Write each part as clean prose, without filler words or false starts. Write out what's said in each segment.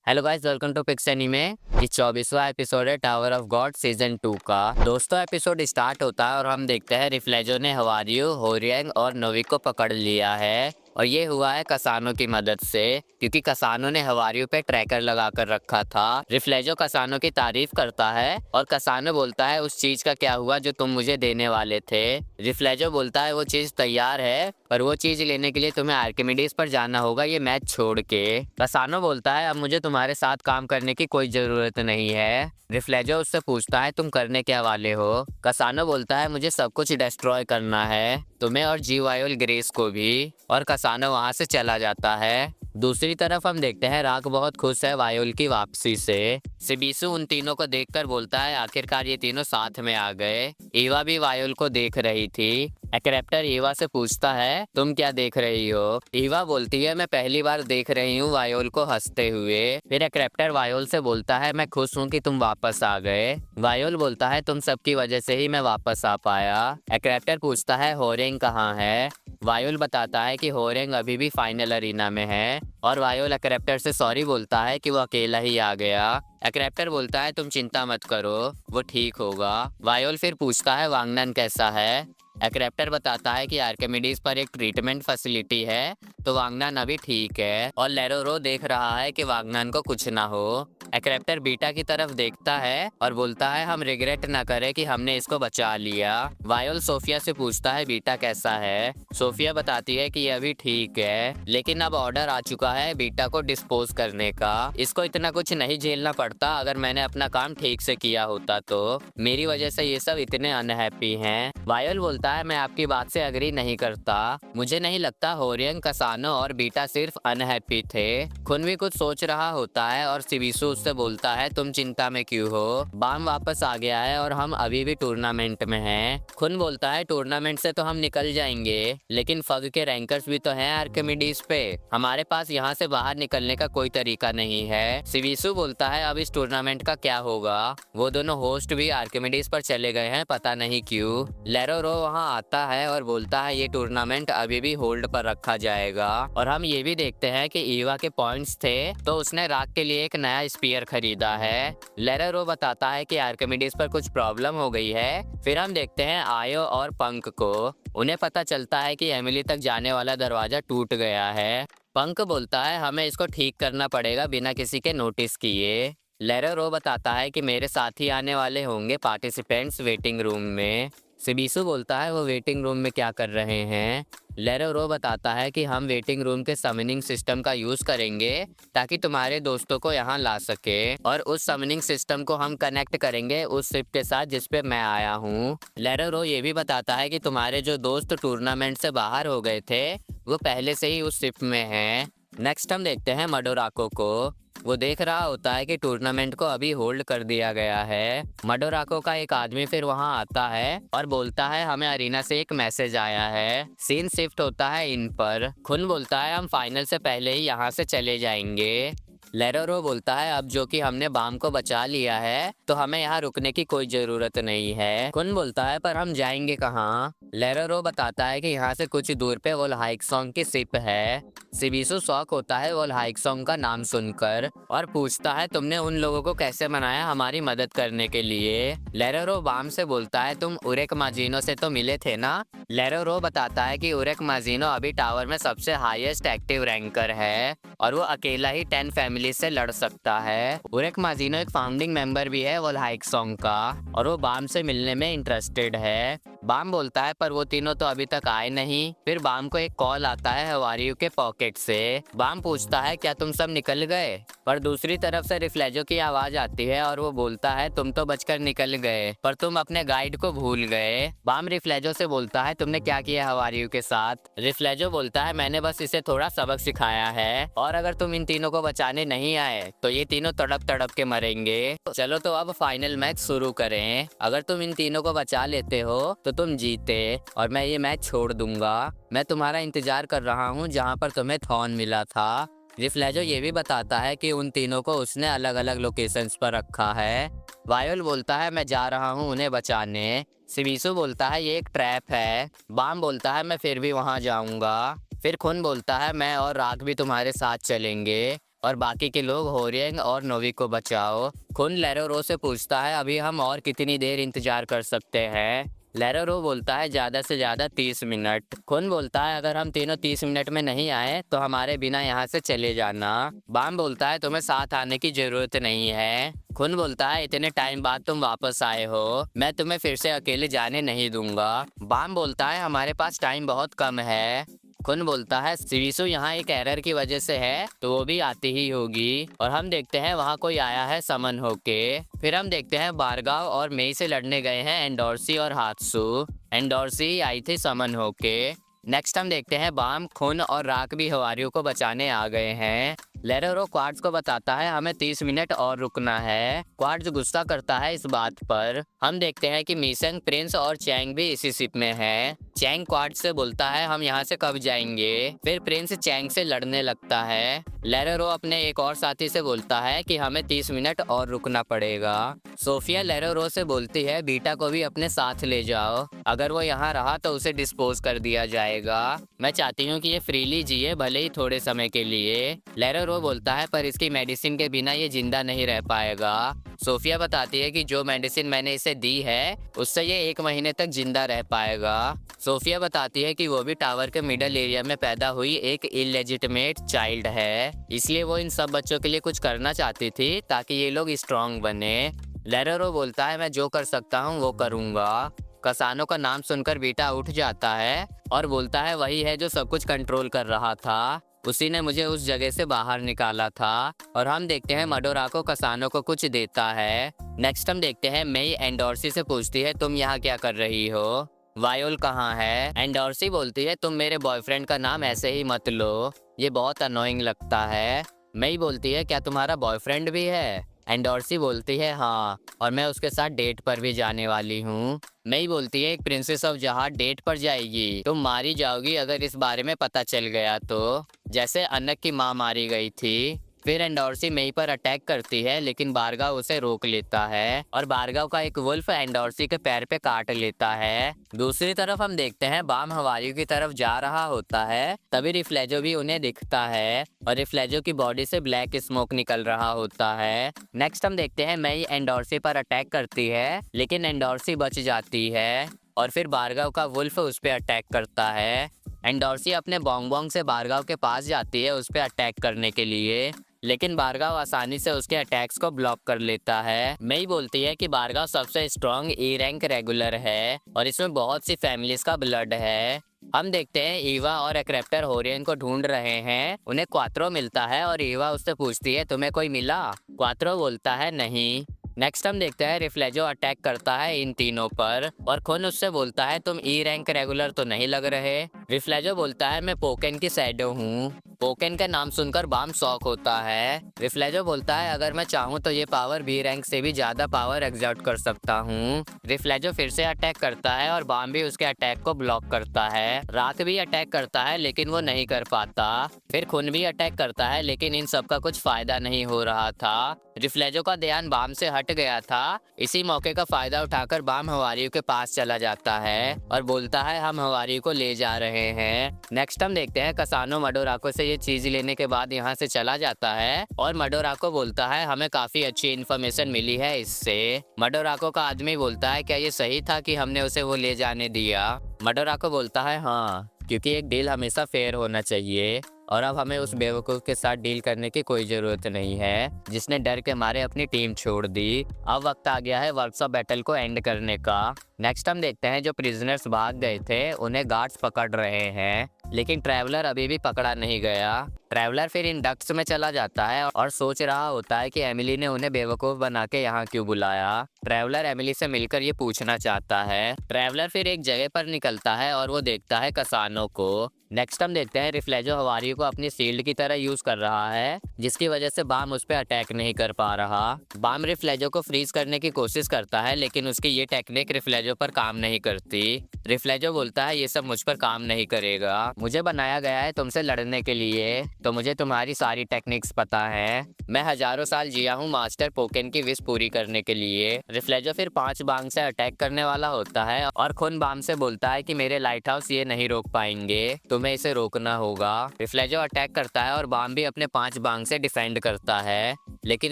Hello guys, welcome to Pix anime. ये 24वां episode है टावर ऑफ गॉड सीजन 2 का। दोस्तों, एपिसोड स्टार्ट होता है और हम देखते हैं रिफ्लेजो ने हवारियू, होरियंग और नोवी को पकड़ लिया है। और ये हुआ है कसानो की मदद से, क्योंकि कसानो ने हवारियू पे ट्रैकर लगा कर रखा था। रिफ्लेजो कसानो की तारीफ करता है और कसानो बोलता है उस चीज का क्या हुआ जो तुम मुझे देने वाले थे। रिफ्लेजो बोलता है वो चीज तैयार है, पर वो चीज लेने के लिए तुम्हें आर्किमिडीज पर जाना होगा ये मैच छोड़ के। कसानो बोलता है अब मुझे तुम्हारे साथ काम करने की कोई जरूरत नहीं है। रिफ्लेजो उससे पूछता है तुम करने क्या वाले हो। कसानो बोलता है मुझे सब कुछ डिस्ट्रॉय करना है, तुम्हें और जी वायोल ग्रेस को भी। और कसानो वहां से चला जाता है। दूसरी तरफ हम देखते हैं राग बहुत खुश है वायोल की वापसी से। सिबिसु उन तीनों को देखकर बोलता है आखिरकार ये तीनों साथ में आ गए। ईवा भी वायोल को देख रही थी। एक्रेप्टर ईवा से पूछता है तुम क्या देख रही हो। ईवा बोलती है मैं पहली बार देख रही हूँ वायोल को हंसते हुए। फिर एक्रेप्टर वायोल से बोलता है मैं खुश हूँ कि तुम वापस आ गए। वायोल बोलता है तुम सबकी वजह से ही मैं वापस आ पाया। एक्रेप्टर पूछता है होरेंग कहाँ है। वायोल बताता है कि होरेंग अभी भी फाइनल अरीना में है। और वायोल एक्रेप्टर से सॉरी बोलता है कि वो अकेला ही आ गया। एक्रेप्टर बोलता है तुम चिंता मत करो, वो ठीक होगा। वायोल फिर पूछता है वांगनन कैसा है। एक्रेप्टर बताता है कि आर्किमिडीज पर एक ट्रीटमेंट फैसिलिटी है, तो वांगनन अभी ठीक है। और लेरोरो देख रहा है कि वांगनन को कुछ ना हो। एक्रेप्टर बीटा की तरफ देखता है और बोलता है हम रिग्रेट ना करें कि हमने इसको बचा लिया। वायोल सोफिया से पूछता है बीटा कैसा है। सोफिया बताती है कि ये अभी ठीक है, लेकिन अब ऑर्डर आ चुका है बीटा को डिस्पोज करने का। इसको इतना कुछ नहीं झेलना पड़ता, अगर मैंने अपना काम ठीक से किया होता तो। मेरी वजह से ये सब इतने अनहैप्पी हैं। वायोल बोलता है मैं आपकी बात से अग्री नहीं करता। मुझे नहीं लगता होरियंग, कसानो और बीटा सिर्फ अनहैप्पी थे। खुन भी कुछ सोच रहा होता है और सिबिसु उससे बोलता है तुम चिंता में क्यों हो, बाम वापस आ गया है और हम अभी भी टूर्नामेंट में हैं। खुन बोलता है टूर्नामेंट से तो हम निकल जाएंगे, लेकिन फग के रैंकर्स भी तो हैं आर्किमिडीज पे, हमारे पास यहाँ से बाहर निकलने का कोई तरीका नहीं है। सिबिसु बोलता है अब इस टूर्नामेंट का क्या होगा। वो दोनों होस्ट भी आर्किमिडीज पर चले गए हैं, पता नहीं क्यों। लेरोरो वहाँ आता है और बोलता है ये टूर्नामेंट अभी भी होल्ड पर रखा जाएगा। और हम ये भी देखते हैं कि ईवा के पॉइंट्स थे तो उसने राग के लिए एक नया स्पीयर खरीदा है। लेरोरो बताता है कि आर्किमिडीज पर कुछ प्रॉब्लम हो गई है। फिर हम देखते हैं आयो और पंक को। उन्हें पता चलता है कि एमिली तक जाने वाला दरवाजा टूट गया है। पंक बोलता है हमें इसको ठीक करना पड़ेगा बिना किसी के नोटिस किए। लेरोरो बताता है कि मेरे साथ ही आने वाले होंगे पार्टिसिपेंट्स वेटिंग रूम में। सिबिसु बोलता है वो वेटिंग रूम में क्या कर रहे हैं। लेरोरो बताता है कि हम वेटिंग रूम के समनिंग सिस्टम का यूज करेंगे ताकि तुम्हारे दोस्तों को यहाँ ला सके, और उस समनिंग सिस्टम को हम कनेक्ट करेंगे उस शिप के साथ जिस पे मैं आया हूँ। लेरोरो ये भी बताता है कि तुम्हारे जो दोस्त टूर्नामेंट से बाहर हो गए थे वो पहले से ही उस शिप में हैं। नेक्स्ट हम देखते हैं मडोराको को। वो देख रहा होता है कि टूर्नामेंट को अभी होल्ड कर दिया गया है। मडोराको का एक आदमी फिर वहां आता है और बोलता है हमें अरीना से एक मैसेज आया है। सीन शिफ्ट होता है इन पर। खुन बोलता है हम फाइनल से पहले ही यहाँ से चले जाएंगे। लेरोरो बोलता है अब जो कि हमने बाम को बचा लिया है तो हमें यहाँ रुकने की कोई जरूरत नहीं है। खुन बोलता है पर हम जाएंगे कहाँ। लेरोरो बताता है कि यहाँ से कुछ दूर पे वोल हाइक्सोंग की शिप है। सिबिसु शॉक होता है वोल हाइक्सोंग का नाम सुनकर और पूछता है तुमने उन लोगों को कैसे मनाया हमारी मदद करने के लिए। लेरोरो बाम से बोलता है तुम उरेक माजिनो से तो मिले थे ना। लेरोरो बताता है कि उरेक माजिनो अभी टावर में सबसे हाईएस्ट एक्टिव रैंकर है और वो अकेला ही 10 फैमिली से लड़ सकता है। उरेक माजिनो एक फाउंडिंग मेंबर भी है वोल हाइक्सोंग का और वो बाम से मिलने में इंटरेस्टेड है। बाम बोलता है पर वो तीनों तो अभी तक आए नहीं। फिर बाम को एक कॉल आता है हवारियू के पॉकेट से। बाम पूछता है क्या तुम सब निकल गए, पर दूसरी तरफ से रिफ्लेजो की आवाज आती है और वो बोलता है तुम तो बचकर निकल गए पर तुम अपने गाइड को भूल गए। बाम रिफ्लेजो से बोलता है तुमने क्या किया हवारियू के साथ। रिफ्लेजो बोलता है मैंने बस इसे थोड़ा सबक सिखाया है और अगर तुम इन तीनों को बचाने नहीं आए तो ये तीनों तड़प तड़प के मरेंगे। चलो तो अब फाइनल मैच शुरू करें। अगर तुम इन तीनों को बचा लेते हो तो तुम जीते और मैं ये मैच छोड़ दूंगा। मैं तुम्हारा इंतजार कर रहा हूँ जहाँ पर तुम्हें थॉर्न मिला था। रिफ्लेजो ये भी बताता है कि उन तीनों को उसने अलग अलग लोकेशंस पर रखा है। वायोल बोलता है मैं जा रहा हूँ उन्हें बचाने। सिबिसु बोलता है ये एक ट्रैप है। बाम बोलता है मैं फिर भी वहां जाऊंगा। फिर खुन बोलता है मैं और राग भी तुम्हारे साथ चलेंगे। और बाकी के लोग होरियंग और नोवी को बचाओ। खुन लेरोरो से पूछता है अभी हम और कितनी देर इंतजार कर सकते हैं। लेरोरो बोलता है ज्यादा से ज्यादा 30 मिनट। खुन बोलता है अगर हम तीनों 30 मिनट में नहीं आए तो हमारे बिना यहाँ से चले जाना। बाम बोलता है तुम्हें साथ आने की जरूरत नहीं है। खुन बोलता है इतने टाइम बाद तुम वापस आए हो, मैं तुम्हें फिर से अकेले जाने नहीं दूंगा। बाम बोलता है हमारे पास टाइम बहुत कम है। खुन बोलता है सिरिसु यहाँ एक एरर की वजह से है तो वो भी आती ही होगी। और हम देखते हैं वहाँ कोई आया है समन होके। फिर हम देखते हैं बारगाव और मेई से लड़ने गए हैं एंडोर्सी और हात्सु। एंडोर्सी आई थी समन होके। नेक्स्ट हम देखते हैं बाम, खुन और राक भी हवारियों को बचाने आ गए हैं। लेरोरो क्वार्ट्ज को बताता है हमें 30 मिनट और रुकना है। क्वार्ट्ज गुस्सा करता है इस बात पर। हम देखते हैं कि मीसेंग, प्रिंस और चैंग भी इसी शिप में हैं। चैंग क्वार्ट्ज से बोलता है हम यहाँ से कब जाएंगे। फिर प्रिंस चैंग से लड़ने लगता है। लेरोरो अपने एक और साथी से बोलता है कि हमें 30 मिनट और रुकना पड़ेगा। सोफिया लेरोरो से बोलती है बीटा को भी अपने साथ ले जाओ, अगर वो यहाँ रहा तो उसे डिस्पोज कर दिया जाएगा। मैं चाहती हूँ कि ये फ्रीली जिए, भले ही थोड़े समय के लिए। लेरोरो बोलता है पर इसकी मेडिसिन के बिना ये जिंदा नहीं रह पाएगा। सोफिया बताती है कि जो मेडिसिन मैंने इसे दी है उससे ये 1 महीने तक जिंदा रह पाएगा। सोफिया बताती है कि वो भी टावर के मिडल एरिया में पैदा हुई एक इलेजिटिमेट चाइल्ड है, इसलिए वो इन सब बच्चों के लिए कुछ करना चाहती थी ताकि ये लोग स्ट्रांग बने। लेरोरो बोलता है मैं जो कर सकता हूँ वो करूँगा। कसानो का नाम सुनकर बेटा उठ जाता है और बोलता है वही है जो सब कुछ कंट्रोल कर रहा था, उसी ने मुझे उस जगह से बाहर निकाला था। और हम देखते हैं मडोरा को कसानो को कुछ देता है। नेक्स्ट हम देखते हैं मेई एंडोर्सी से पूछती है तुम यहाँ क्या कर रही हो, वायोल कहाँ है। एंडोर्सी बोलती है तुम मेरे बॉयफ्रेंड का नाम ऐसे ही मत लो, ये बहुत अनोइंग लगता है। मेई बोलती है क्या तुम्हारा बॉयफ्रेंड भी है। एंडोर्सी बोलती है हाँ, और मैं उसके साथ डेट पर भी जाने वाली हूँ। मेई बोलती है एक प्रिंसेस ऑफ जहाज डेट पर जाएगी, तुम मारी जाओगी अगर इस बारे में पता चल गया तो, जैसे अनक की माँ मारी गई थी। फिर एंडोर्सी मेई पर अटैक करती है लेकिन बारगाव उसे रोक लेता है और बारगाव का एक वुल्फ एंडोर्सी के पैर पे काट लेता है। दूसरी तरफ हम देखते हैं बाम हवारियों की तरफ जा रहा होता है, तभी रिफ्लेजो भी उन्हें दिखता है और रिफ्लेजो की बॉडी से ब्लैक स्मोक निकल रहा होता है। नेक्स्ट हम देखते हैं मेई एंडोर्सी पर अटैक करती है लेकिन एंडोर्सी बच जाती है और फिर बारगाव का वुल्फ उस पर अटैक करता है। एंडोर्सी अपने बोंग बोंग से बारगाव के पास जाती है उस पर अटैक करने के लिए, लेकिन बारगाव आसानी से उसके अटैक्स को ब्लॉक कर लेता है। मेई बोलती है कि बारगाव सबसे स्ट्रॉन्ग ई रैंक रेगुलर है और इसमें बहुत सी फैमिलीज का ब्लड है। हम देखते हैं ईवा और एक्रेप्टर होरियन को ढूंढ रहे हैं। उन्हें क्वात्रो मिलता है और ईवा उससे पूछती है तुम्हें कोई मिला। क्वात्रो बोलता है नहीं। नेक्स्ट हम देखते हैं रिफ्लेजो अटैक करता है इन तीनों पर और खुन उससे बोलता है तुम ई रैंक रेगुलर तो नहीं लग रहे। रिफ्लेजो बोलता है मैं पोकेन की शैडो हूँ। पोकेन का नाम सुनकर बाम शॉक होता है। रिफ्लेजो बोलता है अगर मैं चाहूँ तो ये पावर बी रैंक से भी ज्यादा पावर एग्जर्ट कर सकता हूँ। रिफ्लेजो फिर से अटैक करता है और बाम भी उसके अटैक को ब्लॉक करता है। रात भी अटैक करता है लेकिन वो नहीं कर पाता। फिर खुन भी अटैक करता है लेकिन इन सब का कुछ फायदा नहीं हो रहा था। रिफ्लेजो का ध्यान बाम से हट गया था। इसी मौके का फायदा उठाकर बाम हवारियों के पास चला जाता है और बोलता है हम हवारियों को ले जा रहे हैं। नेक्स्ट हम देखते हैं कसानो मडोराको से ये चीज लेने के बाद यहाँ से चला जाता है और मडोराको बोलता है हमें काफी अच्छी इन्फॉर्मेशन मिली है इससे। मडोराको का आदमी बोलता है क्या ये सही था कि हमने उसे वो ले जाने दिया। मडोराको बोलता है हाँ, क्योंकि एक डील हमेशा फेयर होना चाहिए और अब हमें उस बेवकूफ़ के साथ डील करने की कोई ज़रूरत नहीं है जिसने डर के मारे अपनी टीम छोड़ दी। अब वक्त आ गया है वर्कशॉप बैटल को एंड करने का। नेक्स्ट हम देखते हैं जो प्रिजनर्स भाग गए थे उन्हें गार्ड्स पकड़ रहे हैं लेकिन ट्रैवलर अभी भी पकड़ा नहीं गया। ट्रैवलर फिर इन डक्ट्स में चला जाता है और सोच रहा होता है कि एमिली ने उन्हें बेवकूफ़ बना के यहाँ क्यों बुलाया। ट्रैवलर एमिली से मिलकर ये पूछना चाहता है। ट्रैवलर फिर एक जगह पर निकलता है और वो देखता है कसानो को। नेक्स्ट हम देखते हैं रिफ्लेजो हवारी को अपनी शील्ड की तरह यूज कर रहा है जिसकी वजह से बाम उस पर अटैक नहीं कर पा रहा। बाम रिफ्लेजो को फ्रीज करने की कोशिश करता है लेकिन उसकी ये टेक्निक रिफ्लेजो पर काम नहीं करती। रिफ्लेजो बोलता है ये सब मुझ पर काम नहीं करेगा, मुझे बनाया गया है तुमसे लड़ने के लिए, तो मुझे तुम्हारी सारी टेक्निक्स पता है। मैं हजारों साल जिया हूँ मास्टर पोकेन की विश पूरी करने के लिए। रिफ्लेजो फिर 5 बांग से अटैक करने वाला होता है और खुन बाम से बोलता है कि मेरे लाइट हाउस ये नहीं रोक पाएंगे, तुम तुम्हें इसे रोकना होगा। रिफ्लेजो अटैक करता है और बाम भी अपने 5 बांग से डिफेंड करता है, लेकिन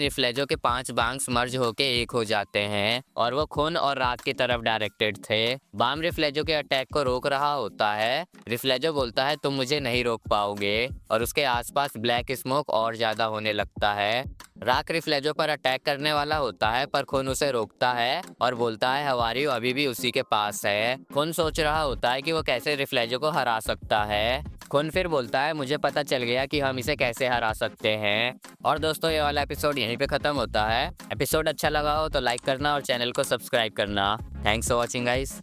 रिफ्लेजो के 5 बांग्स मर्ज होके एक हो जाते हैं और वो खून और रात की तरफ डायरेक्टेड थे। बाम रिफ्लेजो के अटैक को रोक रहा होता है। रिफ्लेजो बोलता है तुम मुझे नहीं रोक पाओगे और उसके आसपास ब्लैक स्मोक और ज्यादा होने लगता है। राक रिफ्लेजो पर अटैक करने वाला होता है पर खून उसे रोकता है और बोलता है हवारियो अभी भी उसी के पास है। खून सोच रहा होता है कि वो कैसे रिफ्लेजो को हरा सकता है। खून फिर बोलता है मुझे पता चल गया कि हम इसे कैसे हरा सकते हैं। और दोस्तों ये वाला एपिसोड यहीं पे खत्म होता है। एपिसोड अच्छा लगा हो तो लाइक करना और चैनल को सब्सक्राइब करना। Thanks for watching guys.